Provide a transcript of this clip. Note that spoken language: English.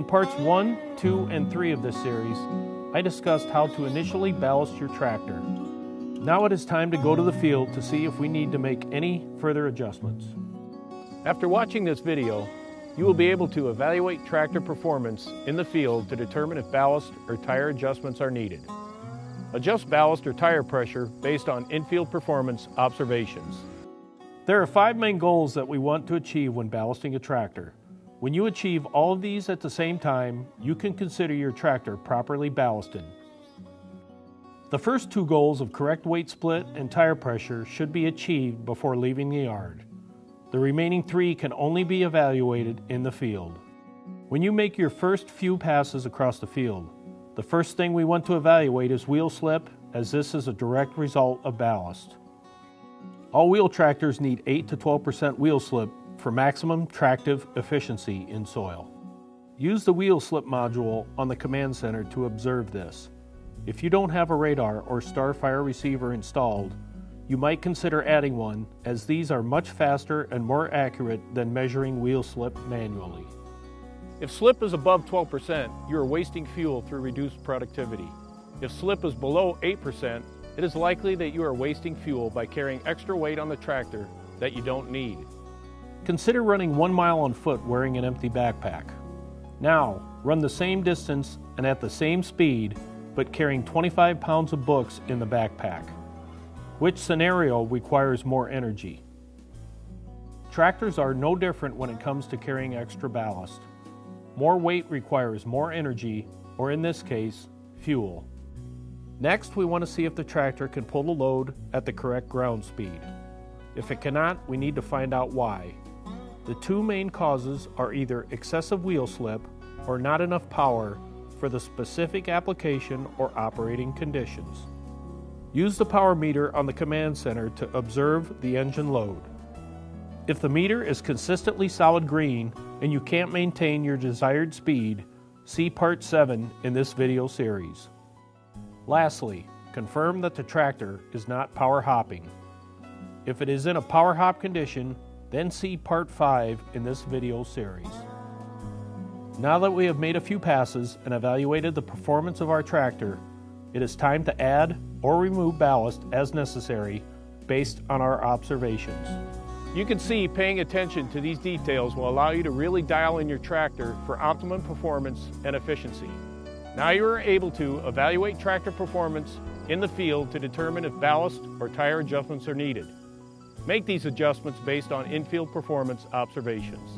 parts 1, 2, and 3 of this series, I discussed how to initially ballast your tractor. Now it is time to go to the field to see if we need to make any further adjustments. After watching this video, you will be able to evaluate tractor performance in the field to determine if ballast or tire adjustments are needed. Adjust ballast or tire pressure based on infield performance observations. There are 5 main goals that we want to achieve when ballasting a tractor. When you achieve all of these at the same time, you can consider your tractor properly ballasted. The first 2 goals of correct weight split and tire pressure should be achieved before leaving the yard. The remaining 3 can only be evaluated in the field. When you make your first few passes across the field, the first thing we want to evaluate is wheel slip, as this is a direct result of ballast. All-wheel tractors need 8 to 12% wheel slip for maximum tractive efficiency in soil. Use the wheel slip module on the command center to observe this. If you don't have a radar or Starfire receiver installed, you might consider adding one, as these are much faster and more accurate than measuring wheel slip manually. If slip is above 12%, you are wasting fuel through reduced productivity. If slip is below 8%, it is likely that you are wasting fuel by carrying extra weight on the tractor that you don't need. Consider running 1 mile on foot wearing an empty backpack. Now, run the same distance and at the same speed, but carrying 25 pounds of books in the backpack. Which scenario requires more energy? Tractors are no different when it comes to carrying extra ballast. More weight requires more energy, or in this case, fuel. Next, we want to see if the tractor can pull the load at the correct ground speed. If it cannot, we need to find out why. The 2 main causes are either excessive wheel slip or not enough power for the specific application or operating conditions. Use the power meter on the command center to observe the engine load. If the meter is consistently solid green and you can't maintain your desired speed, see part 7 in this video series. Lastly, confirm that the tractor is not power hopping. If it is in a power hop condition, then see part 5 in this video series. Now that we have made a few passes and evaluated the performance of our tractor, it is time to add or remove ballast as necessary based on our observations. You can see paying attention to these details will allow you to really dial in your tractor for optimum performance and efficiency. Now you are able to evaluate tractor performance in the field to determine if ballast or tire adjustments are needed. Make these adjustments based on infield performance observations.